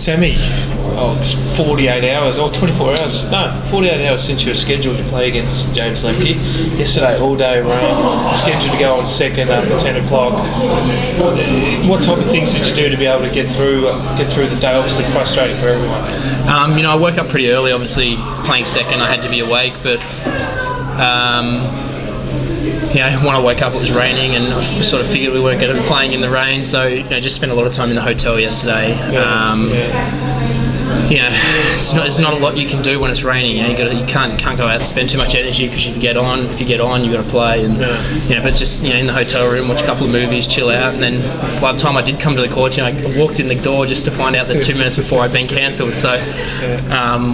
Sammy, it's 48 hours, or 24 hours, no, 48 hours since you were scheduled to play against James Lemke. Yesterday, all day rain, scheduled to go on second after 10 o'clock. What type of things did you do to be able to get through the day? Obviously frustrating for everyone. I woke up pretty early, obviously playing second, I had to be awake, but when I woke up it was raining, and I sort of figured we weren't going to be playing in the rain, so just spent a lot of time in the hotel yesterday. It's not a lot you can do when it's raining. You can't go out and spend too much energy, because if you get on, you've got to play. And but just in the hotel room, watch a couple of movies, chill out, and then by the time I did come to the court, I walked in the door just to find out that 2 minutes before I'd been cancelled. So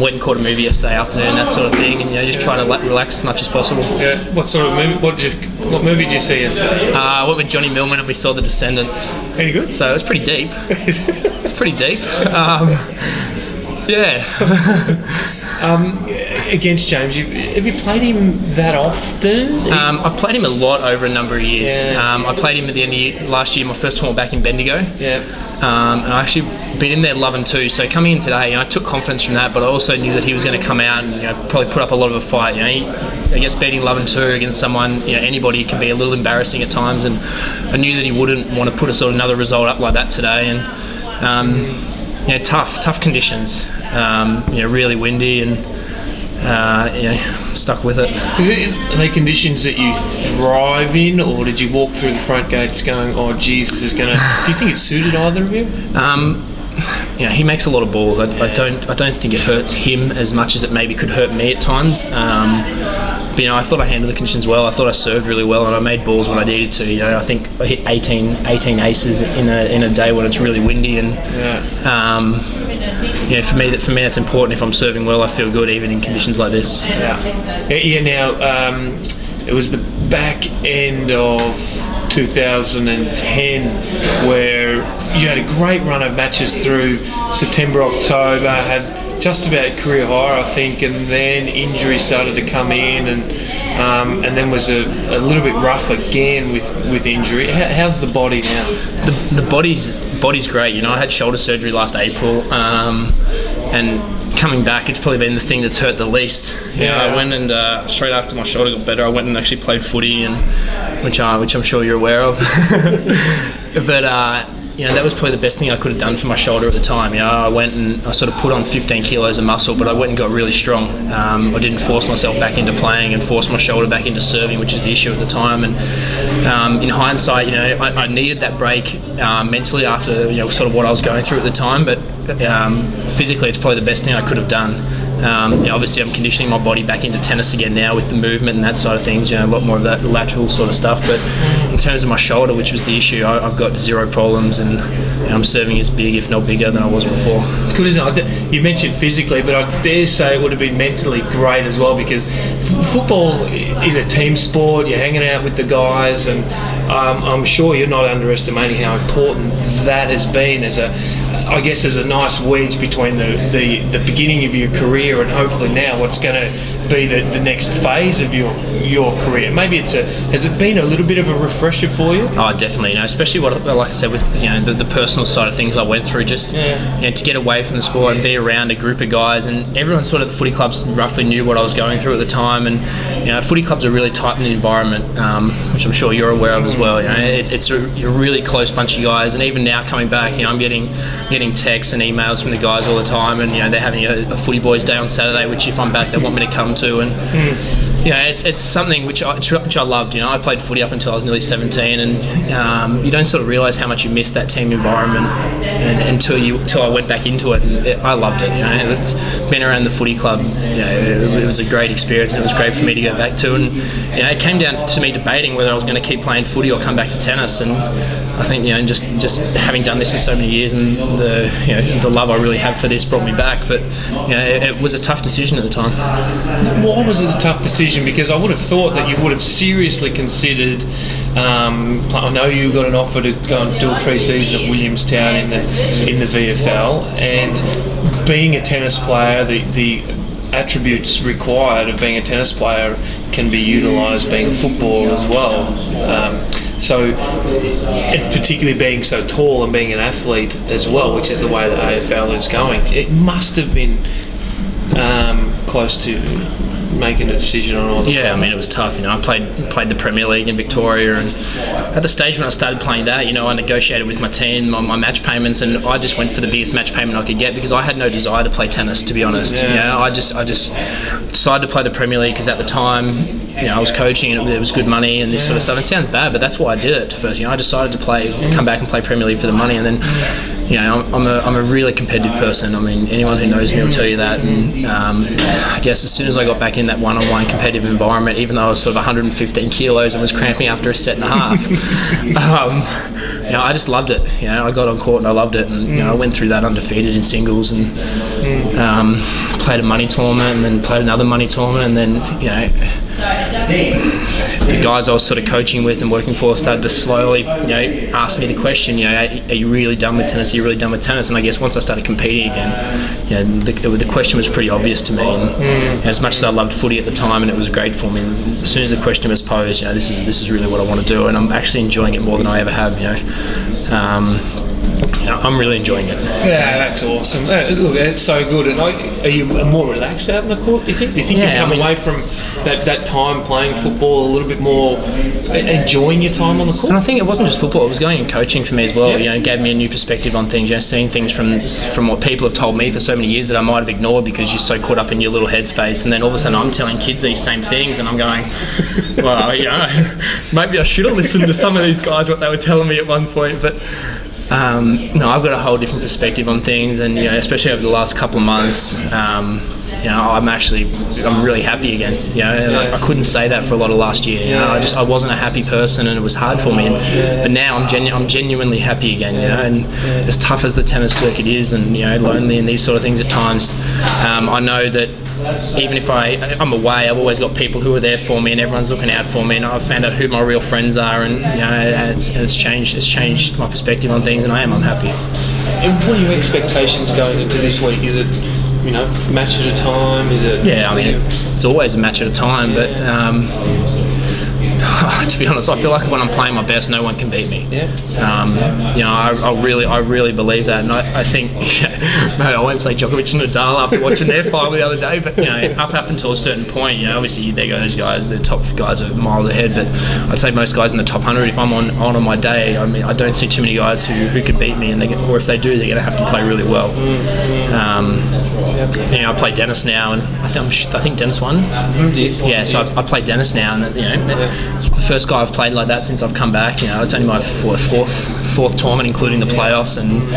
went and caught a movie yesterday afternoon, that sort of thing, and just try to relax as much as possible. Yeah. What sort of movie? What movie did you see yesterday? I went with Johnny Millman and we saw The Descendants. Any good? So it was pretty deep. It's pretty deep. Against James, have you played him that often? I've played him a lot over a number of years. I played him at the end of last year, my first tournament back in Bendigo. And I actually been in there loving too. So coming in today, I took confidence from that, but I also knew that he was going to come out and probably put up a lot of a fight. I guess beating Love and 2 against someone, anybody can be a little embarrassing at times, and I knew that he wouldn't want to put another result up like that today. And tough conditions. Really windy, and stuck with it. Are they conditions that you thrive in, or did you walk through the front gates going, "Oh, Jesus is gonna"? Do you think it suited either of you? He makes a lot of balls. I don't think it hurts him as much as it maybe could hurt me at times. But I thought I handled the conditions well. I thought I served really well, and I made balls when I needed to. I think I hit 18 aces in a day when it's really windy, and for me that's important. If I'm serving well, I feel good even in conditions like this. Now it was the back end of 2010 where you had a great run of matches through September, October, had just about career high, I think, and then injury started to come in, and then was a little bit rough again with injury. How's the body now? The body's great. I had shoulder surgery last April, and coming back, it's probably been the thing that's hurt the least. I went and straight after my shoulder got better, I went and actually played footy, and which I'm sure you're aware of. But that was probably the best thing I could have done for my shoulder at the time. I went and I sort of put on 15 kilos of muscle, but I went and got really strong. I didn't force myself back into playing and force my shoulder back into serving, which is the issue at the time. And in hindsight, I needed that break mentally after sort of what I was going through at the time. But physically, it's probably the best thing I could have done. Obviously I'm conditioning my body back into tennis again now with the movement and that side of things, a lot more of that lateral sort of stuff. But in terms of my shoulder, which was the issue, I've got zero problems, and I'm serving as big, if not bigger, than I was before. It's good, isn't it? You mentioned physically, but I dare say it would have been mentally great as well, because football is a team sport. You're hanging out with the guys, and I'm sure you're not underestimating how important that has been as a nice wedge between the beginning of your career and hopefully now what's going to be the next phase of your career. Maybe has it been a little bit of a refresher for you? Oh, definitely. Especially like I said, with the personal side of things I went through, just to get away from the sport and be around a group of guys, and everyone sort of the footy clubs roughly knew what I was going through at the time, and footy clubs are a really tight-knit environment, which I'm sure you're aware of as well. It's a really close bunch of guys, and even now coming back, I'm getting texts and emails from the guys all the time, and they're having a footy boys day on Saturday, which if I'm back they want me to come to, and it's something which I loved. I played footy up until I was nearly 17, and you don't sort of realise how much you miss that team environment until I went back into it, and I loved it. It's been around the footy club. It was a great experience, and it was great for me to go back to, and it came down to me debating whether I was going to keep playing footy or come back to tennis, and I think just having done this for so many years, and the love I really have for this brought me back. But it was a tough decision at the time. Why was it a tough decision? Because I would have thought that you would have seriously considered. I know you got an offer to go and do a pre-season at Williamstown in the VFL, and being a tennis player, the attributes required of being a tennis player can be utilised being a footballer as well. So, and particularly being so tall and being an athlete as well, which is the way the AFL is going, it must have been close to making a decision on all the Yeah, I mean, it was tough. You know, I played the Premier League in Victoria, and at the stage when I started playing that, you know, I negotiated with my team on my match payments, and I just went for the biggest match payment I could get because I had no desire to play tennis, to be honest. Yeah. You know, I just decided to play the Premier League because at the time, you know, I was coaching and it was good money and this sort of stuff. It sounds bad, but that's why I did it first. You know, I decided to come back and play Premier League for the money, and then, you know, I'm a really competitive person. I mean, anyone who knows me will tell you that. And I guess as soon as I got back in that one-on-one competitive environment, even though I was sort of 115 kilos and was cramping after a set and a half, you know, I just loved it. You know, I got on court and I loved it, and you know, I went through that undefeated in singles, and played a money tournament, and then played another money tournament, and then, you know, the guys I was sort of coaching with and working for started to slowly, you know, ask me the question, you know, are you really done with tennis? Are you really done with tennis? And I guess once I started competing again, you know, the question was pretty obvious to me. And as much as I loved footy at the time and it was great for me, as soon as the question was posed, you know, this is really what I want to do, and I'm actually enjoying it more than I ever have. You know, I'm really enjoying it. Yeah, that's awesome. Look, it's so good. And are you more relaxed out in the court, do you think? Do you think you've come away from that time playing football a little bit more enjoying your time on the court? And I think it wasn't just football, it was going and coaching for me as well. Yeah. You know, it gave me a new perspective on things, you know, seeing things from what people have told me for so many years that I might have ignored because you're so caught up in your little headspace, and then all of a sudden I'm telling kids these same things and I'm going, well, you know, maybe I should have listened to some of these guys, what they were telling me at one point, but no, I've got a whole different perspective on things, and you know, especially over the last couple of months, you know, I'm really happy again. You know, and I couldn't say that for a lot of last year. You know, I wasn't a happy person, and it was hard for me. But now I'm genuinely happy again. You know, and as tough as the tennis circuit is, and you know, lonely and these sort of things at times, I know that even if I'm away, I've always got people who are there for me, and everyone's looking out for me, and I've found out who my real friends are, and you know, and it's changed my perspective on things, and I'm happy. And what are your expectations going into this week? Is it, you know, match at a time? Is it? Yeah, I mean, it's always a match at a time, but to be honest, I feel like when I'm playing my best, no one can beat me. Yeah. You know, I really believe that, and I think, no, I won't say Djokovic and Nadal after watching their final the other day, but you know, up until a certain point, you know, obviously there go those guys, the top guys are miles ahead, but I'd say most guys in the top 100, if I'm on my day, I mean, I don't see too many guys who could beat me, or if they do, they're going to have to play really well. You know, I play Dennis now, and I think Dennis won. Yeah, so I play Dennis now, and you know, it's the first guy I've played like that since I've come back. You know, it's only my fourth tournament, including the playoffs, and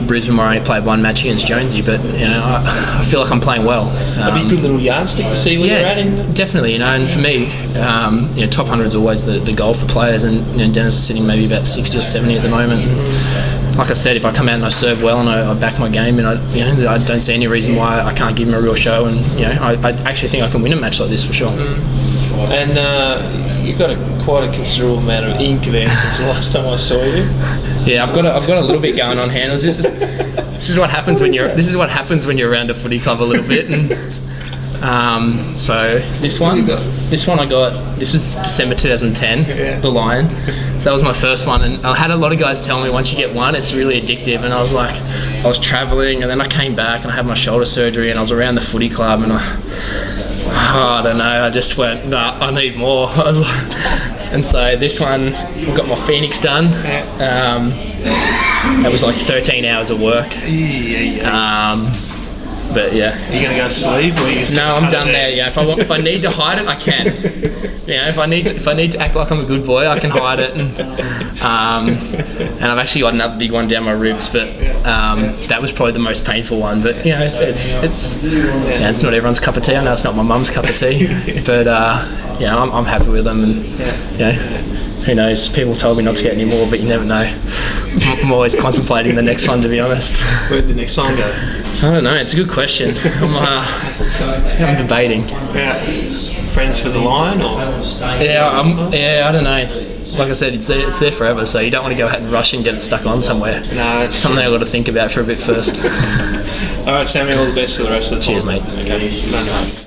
Brisbane where I only played one match against Jonesy. But you know, I feel like I'm playing well. It'd be a good little yardstick to see where you're at in. Definitely. You know, and for me, you know, top 100 is always the goal for players, and you know, Dennis is sitting maybe about 60 or 70 at the moment. And like I said, if I come out and I serve well and I back my game, and I don't see any reason why I can't give him a real show. And you know, I actually think I can win a match like this for sure. And you've got quite a considerable amount of ink there since the last time I saw you. Yeah, I've got a little bit going on handles. This is what happens when you're around a footy club a little bit. And so this one I got. This was December 2010. The Lion. So that was my first one, and I had a lot of guys tell me once you get one, it's really addictive. And I was like, I was travelling, and then I came back and I had my shoulder surgery, and I was around the footy club, and I don't know. I just went, nah, I need more. I was like, and so this one, I got my Phoenix done. That was like 13 hours of work. But yeah. Are you going to go sleep, or are you just? No, I'm done there. Yeah, if I need to hide it, I can. Yeah, if I need to act like I'm a good boy, I can hide it. And I've actually got another big one down my ribs, but that was probably the most painful one. But you know, it's not everyone's cup of tea. I know it's not my mum's cup of tea, but yeah, I'm happy with them, and yeah. Who knows? People told me not to get any more, but you never know. I'm always contemplating the next one, to be honest. Where'd the next one go? I don't know. It's a good question. I'm debating. Yeah. Friends for the Lion, or? Yeah, I don't know. Like I said, it's there forever, so you don't want to go ahead and rush and get it stuck on somewhere. No, it's something I've got to think about for a bit first. All right, Sammy, all the best for the rest of the time. Cheers, mate. Okay. No.